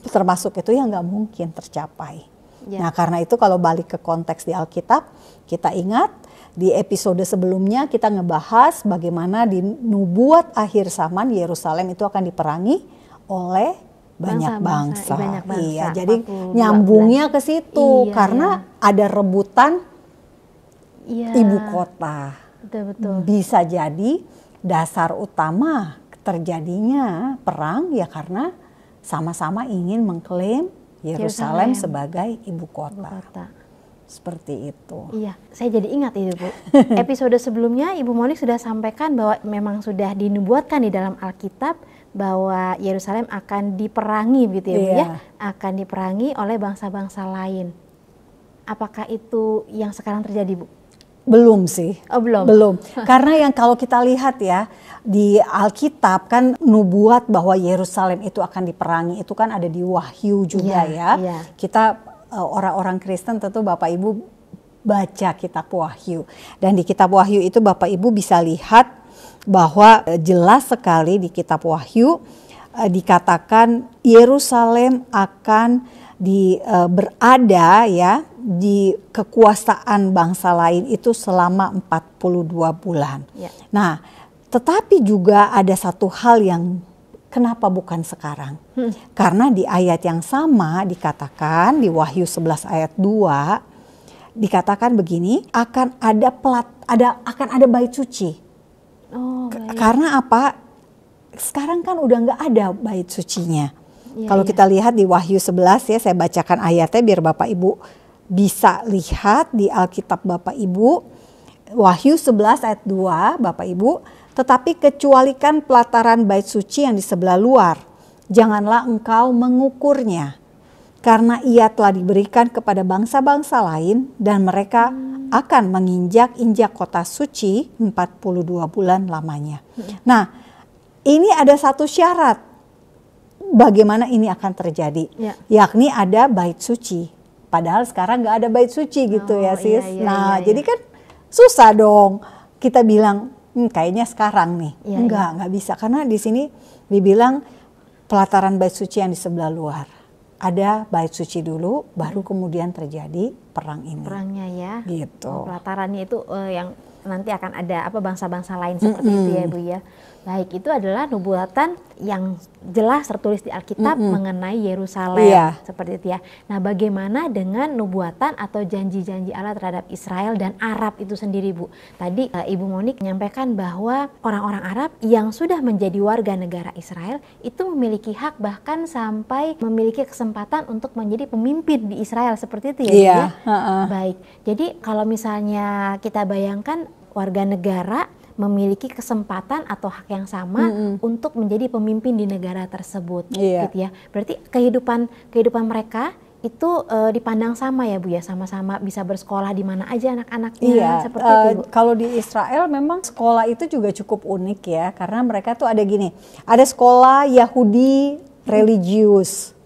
termasuk itu yang nggak mungkin tercapai. Nah karena itu kalau balik ke konteks di Alkitab, kita ingat di episode sebelumnya kita ngebahas bagaimana di nubuat akhir zaman Yerusalem itu akan diperangi oleh banyak bangsa. Iya, jadi nyambungnya ke situ karena ada rebutan ibu kota. Betul. Bisa jadi dasar utama terjadinya perang ya karena sama-sama ingin mengklaim Yerusalem sebagai ibu kota. Seperti itu. Iya, saya jadi ingat itu Bu. Episode sebelumnya Ibu Monik sudah sampaikan bahwa memang sudah dinubuatkan di dalam Alkitab bahwa Yerusalem akan diperangi gitu ya Bu ya. Akan diperangi oleh bangsa-bangsa lain. Apakah itu yang sekarang terjadi Bu? Belum sih. Oh belum? Belum. Karena yang kalau kita lihat ya di Alkitab kan nubuat bahwa Yerusalem itu akan diperangi itu kan ada di Wahyu juga ya. Kita orang-orang Kristen tentu Bapak Ibu baca kitab Wahyu. Dan di kitab Wahyu itu Bapak Ibu bisa lihat bahwa jelas sekali di kitab Wahyu dikatakan Yerusalem akan berada ya di kekuasaan bangsa lain itu selama 42 bulan. Nah, tetapi juga ada satu hal yang kenapa bukan sekarang? Karena di ayat yang sama dikatakan di Wahyu 11 ayat 2 dikatakan begini, akan ada bait suci. Karena apa? Sekarang kan udah nggak ada bait sucinya. Kalau kita lihat di Wahyu 11 ya, saya bacakan ayatnya biar Bapak Ibu bisa lihat di Alkitab Bapak Ibu. Wahyu 11 ayat 2 Bapak Ibu, tetapi kecualikan pelataran bait suci yang di sebelah luar, janganlah engkau mengukurnya, karena ia telah diberikan kepada bangsa-bangsa lain dan mereka akan menginjak-injak kota suci 42 bulan lamanya. Nah, ini ada satu syarat bagaimana ini akan terjadi, yakni ada bait suci. Padahal sekarang nggak ada bait suci gitu ya sis. Jadi kan susah dong kita bilang kayaknya sekarang nih. Enggak bisa karena di sini dibilang pelataran bait suci yang di sebelah luar. Ada bait suci dulu baru kemudian terjadi perang ini. Perangnya ya. Gitu. Pelatarannya itu yang nanti akan ada bangsa-bangsa lain seperti itu ya Bu ya. Baik, itu adalah nubuatan yang jelas tertulis di Alkitab mengenai Yerusalem seperti itu ya. Nah, bagaimana dengan nubuatan atau janji-janji Allah terhadap Israel dan Arab itu sendiri Bu? Tadi Ibu Monik menyampaikan bahwa orang-orang Arab yang sudah menjadi warga negara Israel itu memiliki hak bahkan sampai memiliki kesempatan untuk menjadi pemimpin di Israel seperti itu ya. Baik, jadi kalau misalnya kita bayangkan warga negara memiliki kesempatan atau hak yang sama untuk menjadi pemimpin di negara tersebut, gitu ya. Berarti kehidupan mereka itu dipandang sama ya Bu ya, sama-sama bisa bersekolah di mana aja anak-anaknya seperti itu Bu. Kalau di Israel memang sekolah itu juga cukup unik ya, karena mereka tuh ada gini, ada sekolah Yahudi religius,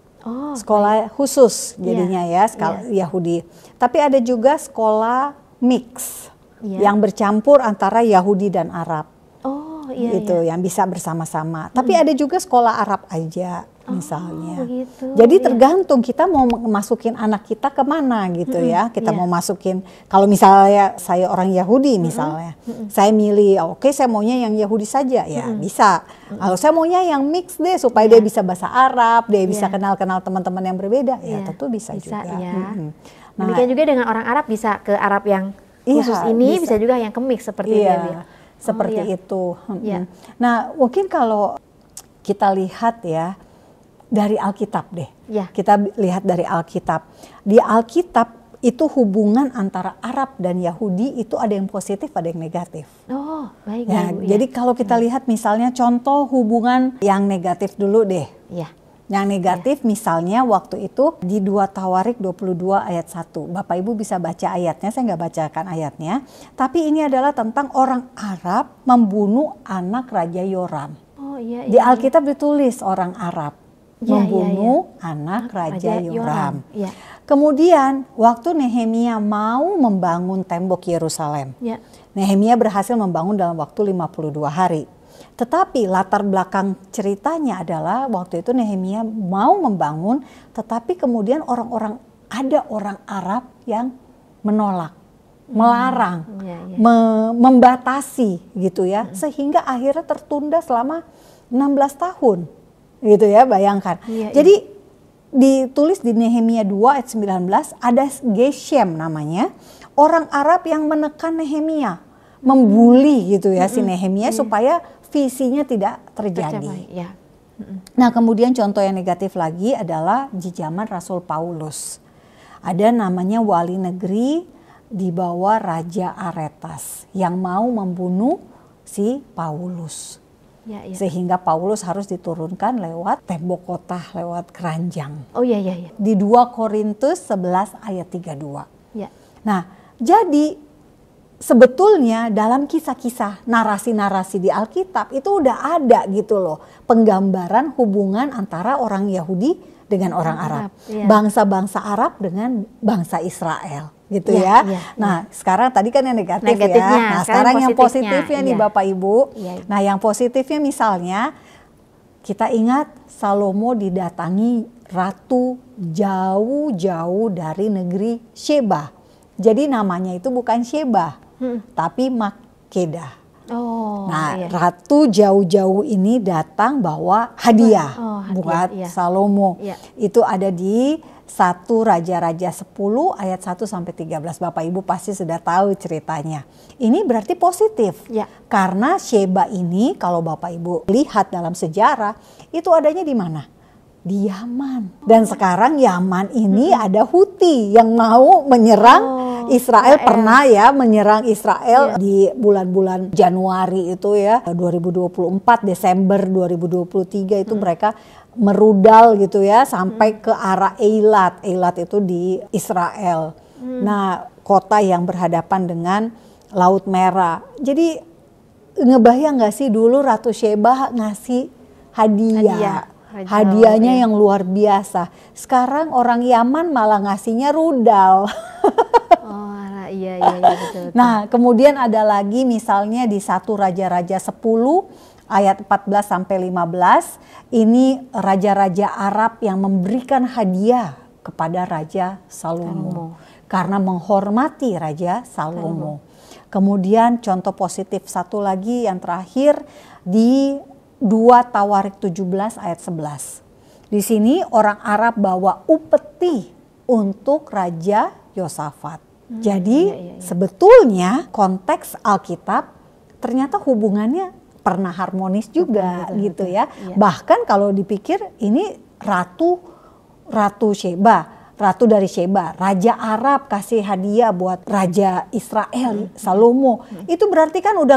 sekolah khusus jadinya ya, sekolah Yahudi. Tapi ada juga sekolah mix. Yang bercampur antara Yahudi dan Arab, yang bisa bersama-sama. Tapi ada juga sekolah Arab aja misalnya. Jadi tergantung kita mau masukin anak kita kemana gitu ya. Kita mau masukin, kalau misalnya saya orang Yahudi misalnya, saya milih, oke saya maunya yang Yahudi saja ya bisa. Kalau saya maunya yang mix deh supaya dia bisa bahasa Arab, dia bisa kenal-kenal teman-teman yang berbeda, ya tentu bisa juga. Nah, demikian juga dengan orang Arab bisa ke Arab yang khusus ini bisa juga yang kemix seperti itu. Seperti itu. Nah, mungkin kalau kita lihat ya dari Alkitab deh. Kita lihat dari Alkitab. Di Alkitab itu hubungan antara Arab dan Yahudi itu ada yang positif, ada yang negatif. Baik. Jadi kalau kita lihat misalnya contoh hubungan yang negatif dulu deh. Yang negatif misalnya waktu itu di 2 Tawarik 22 ayat 1. Bapak Ibu bisa baca ayatnya, saya nggak bacakan ayatnya. Tapi ini adalah tentang orang Arab membunuh anak Raja Yoram. Oh iya. Di Alkitab ditulis orang Arab membunuh anak Raja Yoram. Iya. Kemudian waktu Nehemia mau membangun tembok Yerusalem. Ya. Nehemia berhasil membangun dalam waktu 52 hari. Tetapi latar belakang ceritanya adalah waktu itu Nehemia mau membangun, tetapi kemudian ada orang Arab yang menolak, melarang, membatasi gitu ya, sehingga akhirnya tertunda selama 16 tahun gitu ya, bayangkan. Jadi ditulis di Nehemia 2 ayat 19 ada Geshem namanya, orang Arab yang menekan Nehemia, membuli gitu ya si Nehemia supaya visinya tidak terjadi. Nah kemudian contoh yang negatif lagi adalah di zaman Rasul Paulus. Ada namanya wali negeri di bawah Raja Aretas yang mau membunuh si Paulus. Sehingga Paulus harus diturunkan lewat tembok kota, lewat keranjang. Di 2 Korintus 11 ayat 32. Nah jadi sebetulnya dalam kisah-kisah, narasi-narasi di Alkitab itu udah ada gitu loh, penggambaran hubungan antara orang Yahudi dengan orang Arab, bangsa-bangsa Arab dengan bangsa Israel gitu ya. Nah sekarang tadi kan yang negatifnya, nah sekarang yang positifnya nih Bapak Ibu. Nah yang positifnya misalnya kita ingat Salomo didatangi ratu jauh-jauh dari negeri Sheba. Jadi namanya itu bukan Sheba, tapi Makeda. Ratu jauh-jauh ini datang bawa hadiah buat Salomo. Itu ada di 1 Raja-Raja 10 ayat 1 sampai 13. Bapak Ibu pasti sudah tahu ceritanya. Ini berarti positif. Karena Sheba ini kalau Bapak Ibu lihat dalam sejarah itu adanya di mana? Di Yaman. Dan sekarang Yaman ini ada Houthi yang mau menyerang Israel. Pernah ya menyerang Israel di bulan-bulan Januari itu ya 2024, Desember 2023 itu mereka merudal gitu ya sampai ke arah Eilat. Eilat itu di Israel. Nah kota yang berhadapan dengan Laut Merah. Jadi ngebayang gak sih dulu Ratu Sheba ngasih hadiah. Hadiahnya yang luar biasa. Sekarang orang Yaman malah ngasihnya rudal. Betul. Nah kemudian ada lagi misalnya di 1 Raja-Raja 10 ayat 14 sampai 15. Ini raja-raja Arab yang memberikan hadiah kepada Raja Salomo. Karena menghormati Raja Salomo. Kemudian contoh positif satu lagi yang terakhir di 2 Tawarik 17 ayat 11. Di sini orang Arab bawa upeti untuk Raja Yosafat. Jadi sebetulnya konteks Alkitab ternyata hubungannya pernah harmonis juga gitu ya. Bahkan kalau dipikir ini ratu Sheba, ratu dari Sheba, raja Arab kasih hadiah buat Raja Israel, Salomo. Itu berarti kan udah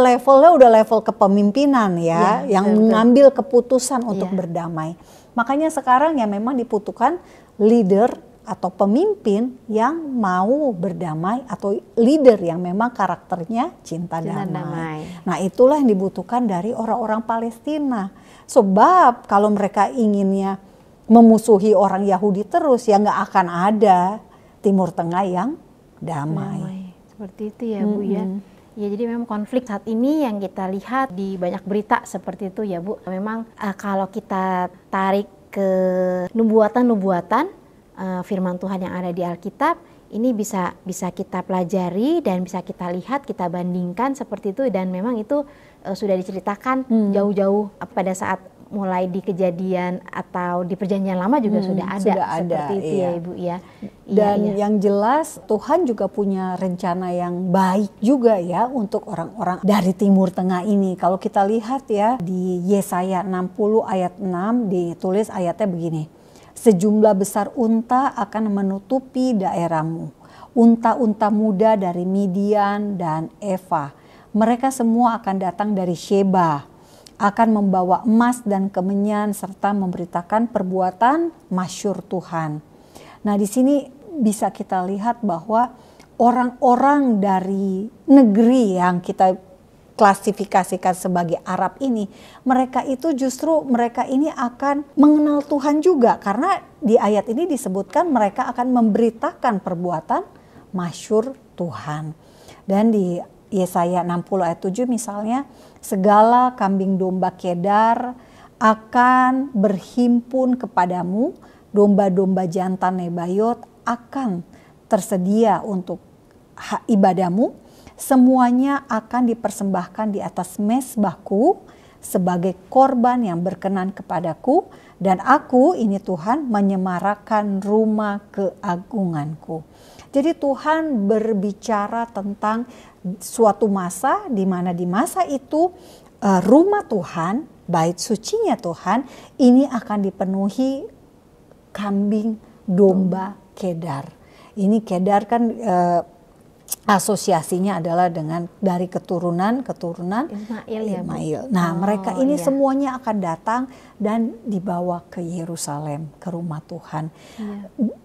level kepemimpinan ya, yang mengambil keputusan untuk berdamai. Makanya sekarang ya memang dibutuhkan leader atau pemimpin yang mau berdamai atau leader yang memang karakternya cinta damai. Nah itulah yang dibutuhkan dari orang-orang Palestina. Sebab kalau mereka inginnya memusuhi orang Yahudi terus ya nggak akan ada Timur Tengah yang damai. Seperti itu ya Bu ya. Ya jadi memang konflik saat ini yang kita lihat di banyak berita seperti itu ya Bu. Memang kalau kita tarik ke nubuatan firman Tuhan yang ada di Alkitab, ini bisa kita pelajari dan bisa kita lihat, kita bandingkan seperti itu, dan memang itu sudah diceritakan jauh-jauh pada saat mulai di Kejadian atau di Perjanjian Lama juga sudah ada seperti itu ya Ibu ya. Dan yang jelas Tuhan juga punya rencana yang baik juga ya untuk orang-orang dari Timur Tengah ini. Kalau kita lihat ya di Yesaya 60 ayat 6 ditulis ayatnya begini. Sejumlah besar unta akan menutupi daerahmu. Unta-unta muda dari Midian dan Eva. Mereka semua akan datang dari Sheba. akan membawa emas dan kemenyan serta memberitakan perbuatan masyhur Tuhan. Nah, di sini bisa kita lihat bahwa orang-orang dari negeri yang kita klasifikasikan sebagai Arab ini, mereka itu justru mereka ini akan mengenal Tuhan juga, karena di ayat ini disebutkan mereka akan memberitakan perbuatan masyhur Tuhan. Dan di Yesaya 60 ayat 7 misalnya, segala kambing domba Kedar akan berhimpun kepadamu, domba-domba jantan Nebayot akan tersedia untuk ibadahmu, semuanya akan dipersembahkan di atas mezbahku sebagai korban yang berkenan kepadaku, dan aku, ini Tuhan, menyemarakan rumah keagunganku. Jadi Tuhan berbicara tentang suatu masa di mana di masa itu rumah Tuhan, bait sucinya Tuhan ini akan dipenuhi kambing domba Kedar. Ini Kedar kan asosiasinya adalah dengan dari keturunan Ismail. Nah, mereka ini semuanya akan datang dan dibawa ke Yerusalem, ke rumah Tuhan.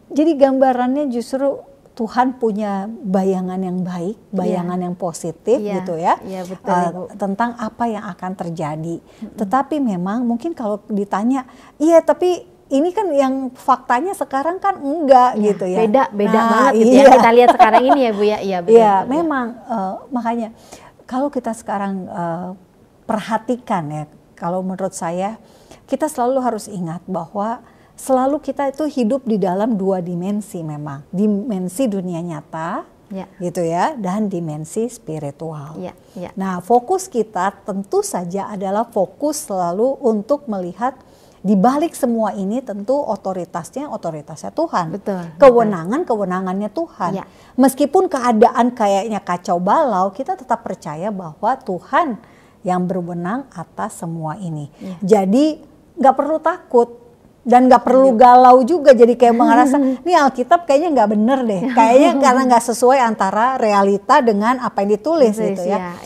Jadi gambarannya justru Tuhan punya bayangan yang baik, bayangan yang positif gitu ya, betul, tentang apa yang akan terjadi. Tetapi memang mungkin kalau ditanya, iya tapi ini kan yang faktanya sekarang kan enggak gitu ya. Beda banget gitu ya. Kita lihat sekarang ini ya Bu ya. Iya betul. Iya memang makanya kalau kita sekarang perhatikan ya, kalau menurut saya kita selalu harus ingat bahwa selalu kita itu hidup di dalam dua dimensi memang. Dimensi dunia nyata gitu ya, dan dimensi spiritual. Nah, fokus kita tentu saja adalah fokus selalu untuk melihat di balik semua ini tentu otoritasnya Tuhan. Kewenangannya Tuhan. Meskipun keadaan kayaknya kacau balau, kita tetap percaya bahwa Tuhan yang berwenang atas semua ini. Jadi nggak perlu takut. Dan gak perlu galau juga, jadi kayak merasa ini Alkitab kayaknya gak bener deh, kayaknya karena gak sesuai antara realita dengan apa yang ditulis gitu ya.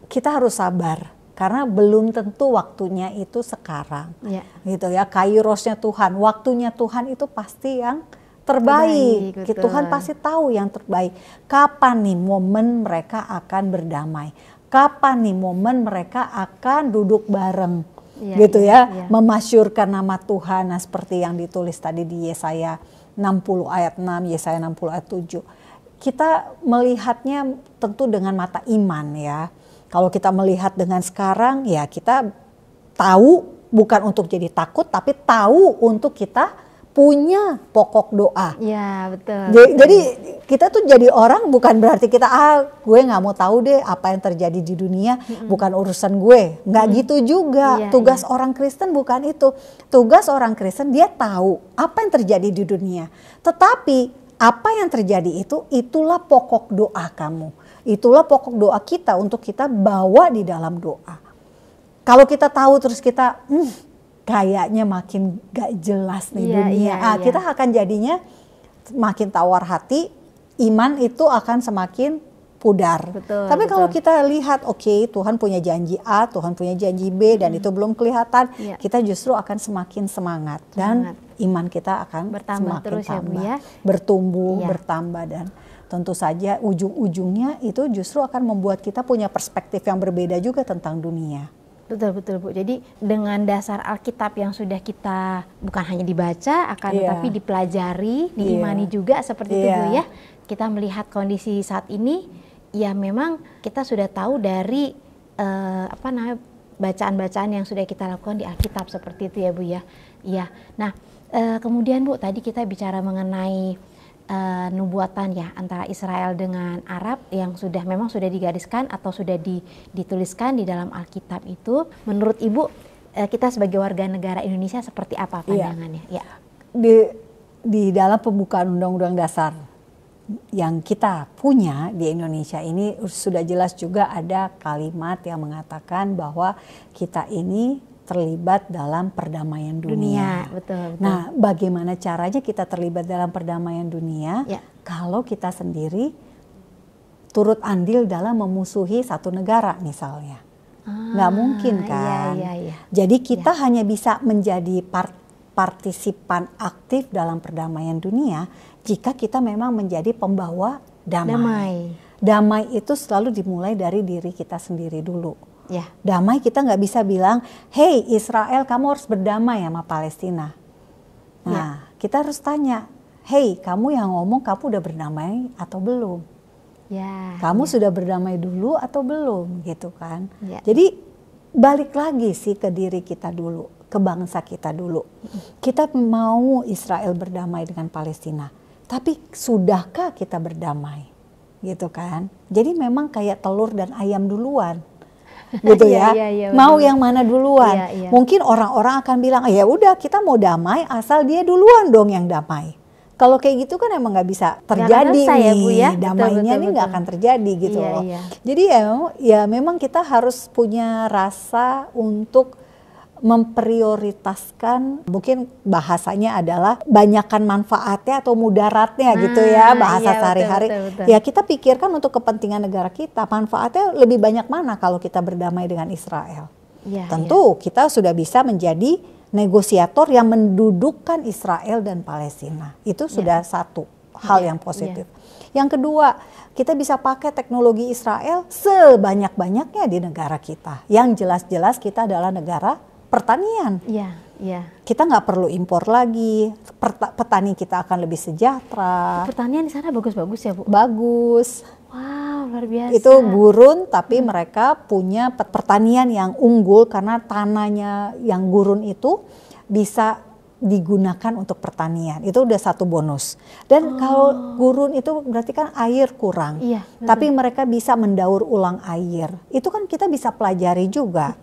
Kita harus sabar karena belum tentu waktunya itu sekarang gitu ya. Kairosnya Tuhan, waktunya Tuhan itu pasti yang terbaik. Tuhan pasti tahu yang terbaik. Kapan nih momen mereka akan berdamai, kapan nih momen mereka akan duduk bareng memasyurkan nama Tuhan. Nah, seperti yang ditulis tadi di Yesaya 60 ayat 6, Yesaya 60 ayat 7. Kita melihatnya tentu dengan mata iman ya. Kalau kita melihat dengan sekarang ya kita tahu bukan untuk jadi takut, tapi tahu untuk kita punya pokok doa. Jadi kita tuh jadi orang bukan berarti kita gue nggak mau tahu deh apa yang terjadi di dunia, bukan urusan gue. Nggak gitu juga. Tugas orang Kristen bukan itu. Tugas orang Kristen dia tahu apa yang terjadi di dunia. Tetapi apa yang terjadi itulah pokok doa kamu. Itulah pokok doa kita untuk kita bawa di dalam doa. Kalau kita tahu terus kita kayaknya makin gak jelas nih dunia. Kita akan jadinya makin tawar hati, iman itu akan semakin pudar. Tapi kalau kita lihat Tuhan punya janji A, Tuhan punya janji B dan itu belum kelihatan, kita justru akan semakin semangat dan iman kita akan bertambah semakin terus tambah, ya, bertumbuh, bertambah, dan tentu saja ujung-ujungnya itu justru akan membuat kita punya perspektif yang berbeda juga tentang dunia. Betul Bu. Jadi dengan dasar Alkitab yang sudah kita bukan hanya dibaca, tapi dipelajari, diimani juga seperti itu Bu ya. Kita melihat kondisi saat ini, ya memang kita sudah tahu dari bacaan-bacaan yang sudah kita lakukan di Alkitab seperti itu ya Bu ya. Iya. Nah, kemudian Bu tadi kita bicara mengenai nubuatan ya antara Israel dengan Arab yang memang sudah digariskan atau sudah dituliskan di dalam Alkitab itu. Menurut Ibu, kita sebagai warga negara Indonesia seperti apa pandangannya? Di dalam pembukaan Undang-Undang Dasar yang kita punya di Indonesia ini sudah jelas juga ada kalimat yang mengatakan bahwa kita ini terlibat dalam perdamaian dunia. Betul. Nah, bagaimana caranya kita terlibat dalam perdamaian dunia kalau kita sendiri turut andil dalam memusuhi satu negara misalnya. Nggak mungkin kan. Iya. Jadi kita hanya bisa menjadi partisipan aktif dalam perdamaian dunia jika kita memang menjadi pembawa damai. Damai itu selalu dimulai dari diri kita sendiri dulu. Ya. Damai kita nggak bisa bilang, hey Israel kamu harus berdamai sama Palestina. Nah kita harus tanya, hey kamu yang ngomong kamu udah berdamai atau belum? Ya. Kamu sudah berdamai dulu atau belum gitu kan? Ya. Jadi balik lagi sih ke diri kita dulu, ke bangsa kita dulu. Kita mau Israel berdamai dengan Palestina, tapi sudahkah kita berdamai? Gitu kan? Jadi memang kayak telur dan ayam duluan. Gitu ya. Mau yang mana duluan? Mungkin orang-orang akan bilang, ya udah kita mau damai asal dia duluan dong yang damai. Kalau kayak gitu kan emang nggak bisa terjadi nih, ya, Bu, ya? damainya nih nggak akan terjadi gitu loh. Jadi ya memang kita harus punya rasa untuk memprioritaskan, mungkin bahasanya adalah banyakkan manfaatnya atau mudaratnya gitu ya, bahasa sehari-hari. Ya kita pikirkan untuk kepentingan negara kita, manfaatnya lebih banyak mana kalau kita berdamai dengan Israel. Tentu kita sudah bisa menjadi negosiator yang mendudukkan Israel dan Palestina. Itu sudah satu hal yang positif. Yang kedua, kita bisa pakai teknologi Israel sebanyak-banyaknya di negara kita. Yang jelas-jelas kita adalah negara pertanian. Kita nggak perlu impor lagi, petani kita akan lebih sejahtera. Pertanian di sana bagus-bagus ya Bu? Bagus. Wow, luar biasa. Itu gurun tapi mereka punya pertanian yang unggul karena tanahnya yang gurun itu bisa digunakan untuk pertanian. Itu udah satu bonus. Dan kalau gurun itu berarti kan air kurang. Tapi mereka bisa mendaur ulang air. Itu kan kita bisa pelajari juga.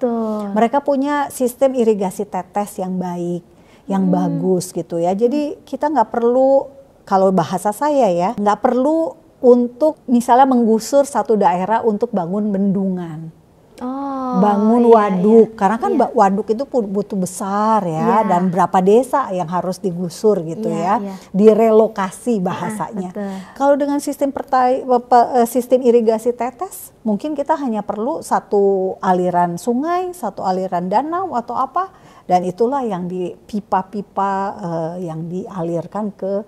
Mereka punya sistem irigasi tetes yang baik, yang bagus gitu ya. Jadi kita nggak perlu, kalau bahasa saya ya, nggak perlu untuk misalnya menggusur satu daerah untuk bangun bendungan, bangun waduk, karena kan waduk itu butuh besar ya, dan berapa desa yang harus digusur gitu direlokasi bahasanya. Kalau dengan sistem irigasi tetes, mungkin kita hanya perlu satu aliran sungai, satu aliran danau atau apa, dan itulah yang di pipa-pipa yang dialirkan ke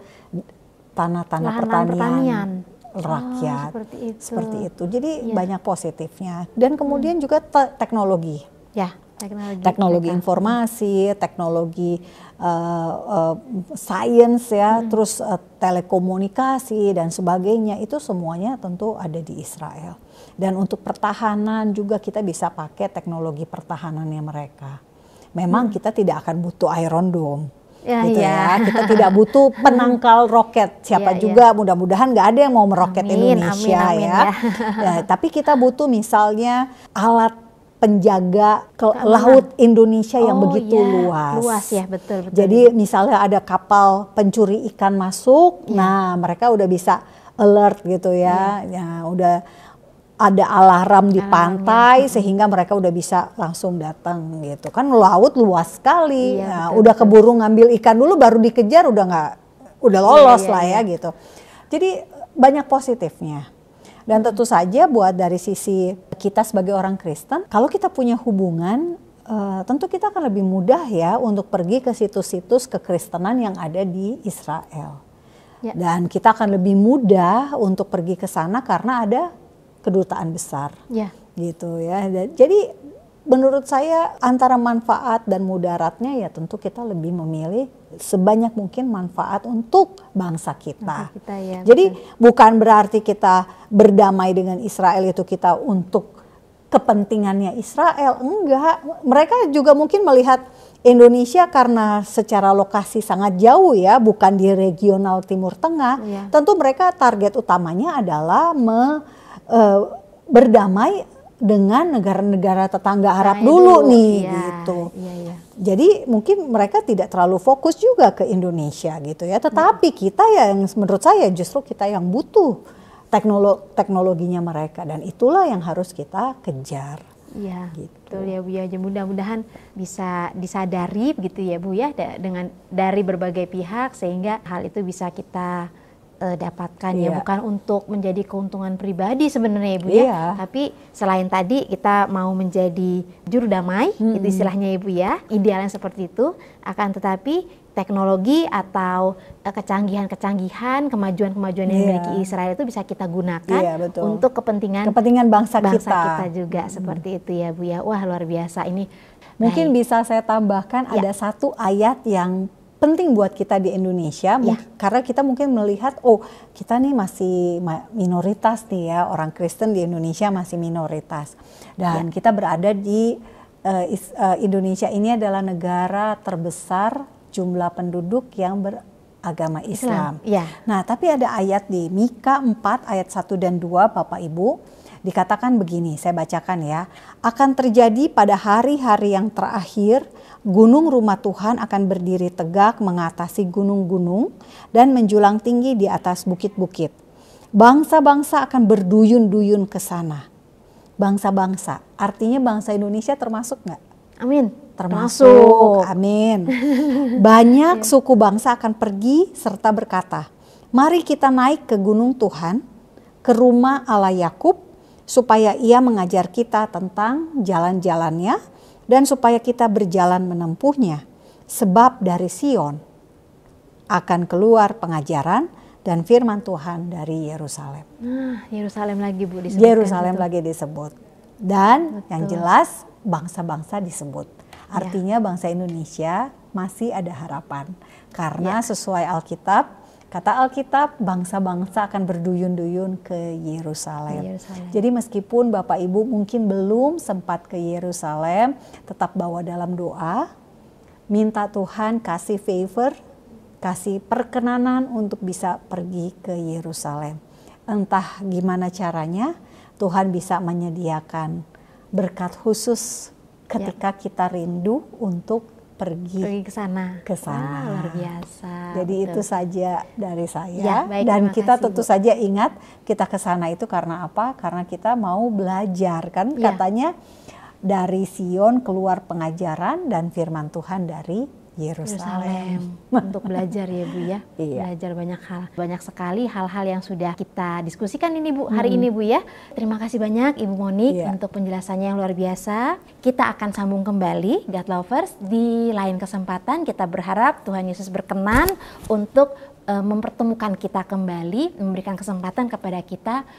tanah-tanah pertanian rakyat, seperti itu. Jadi banyak positifnya. Dan kemudian juga teknologi, teknologi informasi, teknologi sains ya, terus telekomunikasi dan sebagainya, itu semuanya tentu ada di Israel. Dan untuk pertahanan juga kita bisa pakai teknologi pertahanannya mereka. Memang kita tidak akan butuh Iron Dome. Gitu ya, kita tidak butuh penangkal roket. Siapa juga mudah-mudahan nggak ada yang mau meroket Indonesia ya. Tapi kita butuh misalnya alat penjaga laut Indonesia yang begitu luas ya, betul. Jadi misalnya ada kapal pencuri ikan masuk, nah mereka udah bisa alert gitu ya, udah ada alarm di pantai sehingga mereka udah bisa langsung datang gitu kan. Laut luas sekali, udah keburu ngambil ikan dulu baru dikejar udah lolos lah ya gitu. Jadi banyak positifnya. Dan tentu saja buat dari sisi kita sebagai orang Kristen, kalau kita punya hubungan, tentu kita akan lebih mudah ya untuk pergi ke situs-situs kekristenan yang ada di Israel. Dan kita akan lebih mudah untuk pergi ke sana karena ada kedutaan besar, gitu ya. Jadi menurut saya antara manfaat dan mudaratnya ya tentu kita lebih memilih sebanyak mungkin manfaat untuk bangsa kita. Jadi bukan berarti kita berdamai dengan Israel itu kita untuk kepentingannya Israel, enggak. Mereka juga mungkin melihat Indonesia karena secara lokasi sangat jauh ya, bukan di regional Timur Tengah. Tentu mereka target utamanya adalah berdamai dengan negara-negara tetangga Arab dulu nih gitu. Jadi mungkin mereka tidak terlalu fokus juga ke Indonesia gitu ya. Tetapi kita yang menurut saya justru kita yang butuh teknologinya mereka, dan itulah yang harus kita kejar. Gitu. Betul ya Bu ya. Mudah-mudahan bisa disadari begitu ya Bu ya, dengan dari berbagai pihak sehingga hal itu bisa kita dapatkan Iya. ya, bukan untuk menjadi keuntungan pribadi sebenarnya Ibu ya. Iya. Tapi selain tadi kita mau menjadi juru damai, itu istilahnya Ibu ya, idealnya seperti itu. Akan tetapi teknologi atau kecanggihan-kecanggihan, kemajuan-kemajuan yang dimiliki Israel itu bisa kita gunakan untuk kepentingan bangsa kita juga, seperti itu ya Bu ya. Wah, luar biasa ini. Mungkin bisa saya tambahkan ada satu ayat yang penting buat kita di Indonesia, karena kita mungkin melihat, oh kita nih masih minoritas nih ya, orang Kristen di Indonesia masih minoritas. Dan kita berada di Indonesia ini adalah negara terbesar jumlah penduduk yang beragama Islam. Nah, tapi ada ayat di Mika 4 ayat 1 dan 2 Bapak Ibu, dikatakan begini, saya bacakan ya. Akan terjadi pada hari-hari yang terakhir, gunung rumah Tuhan akan berdiri tegak mengatasi gunung-gunung dan menjulang tinggi di atas bukit-bukit. Bangsa-bangsa akan berduyun-duyun ke sana. Bangsa-bangsa, artinya bangsa Indonesia termasuk nggak? Amin. Termasuk. Amin. Banyak suku bangsa akan pergi serta berkata, mari kita naik ke gunung Tuhan, ke rumah Allah Yakub, supaya ia mengajar kita tentang jalan-jalannya, dan supaya kita berjalan menempuhnya, sebab dari Sion akan keluar pengajaran dan firman Tuhan dari Yerusalem. Nah, Yerusalem lagi Bu disebut. Yerusalem lagi disebut. Dan yang jelas bangsa-bangsa disebut. Artinya bangsa Indonesia masih ada harapan. Karena sesuai Alkitab, kata Alkitab, bangsa-bangsa akan berduyun-duyun ke Yerusalem. Jadi meskipun Bapak Ibu mungkin belum sempat ke Yerusalem, tetap bawa dalam doa, minta Tuhan kasih favor, kasih perkenanan untuk bisa pergi ke Yerusalem. Entah gimana caranya, Tuhan bisa menyediakan berkat khusus ketika kita rindu untuk pergi ke sana. Luar biasa. Jadi itu saja dari saya. Ya, baik, dan kita kasih, tentu Bu. saja ingat kita ke sana itu karena apa? Karena kita mau belajar kan katanya dari Sion keluar pengajaran dan firman Tuhan dari Yerusalem. Untuk belajar ya Bu ya. Belajar banyak hal. Banyak sekali hal-hal yang sudah kita diskusikan ini Bu hari ini Bu ya. Terima kasih banyak Ibu Monik untuk penjelasannya yang luar biasa. Kita akan sambung kembali God Lovers di lain kesempatan. Kita berharap Tuhan Yesus berkenan untuk mempertemukan kita kembali, memberikan kesempatan kepada kita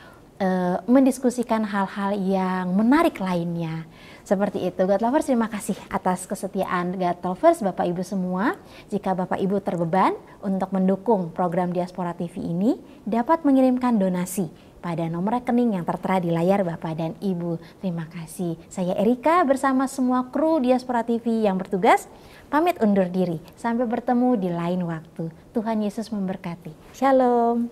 mendiskusikan hal-hal yang menarik lainnya. Seperti itu. God Lovers, terima kasih atas kesetiaan God Lovers Bapak Ibu semua. Jika Bapak Ibu terbeban untuk mendukung program Diaspora TV ini, dapat mengirimkan donasi pada nomor rekening yang tertera di layar Bapak dan Ibu. Terima kasih. Saya Erika bersama semua kru Diaspora TV yang bertugas pamit undur diri. Sampai bertemu di lain waktu. Tuhan Yesus memberkati. Shalom.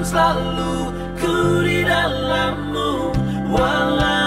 Selalu ku di dalammu, walau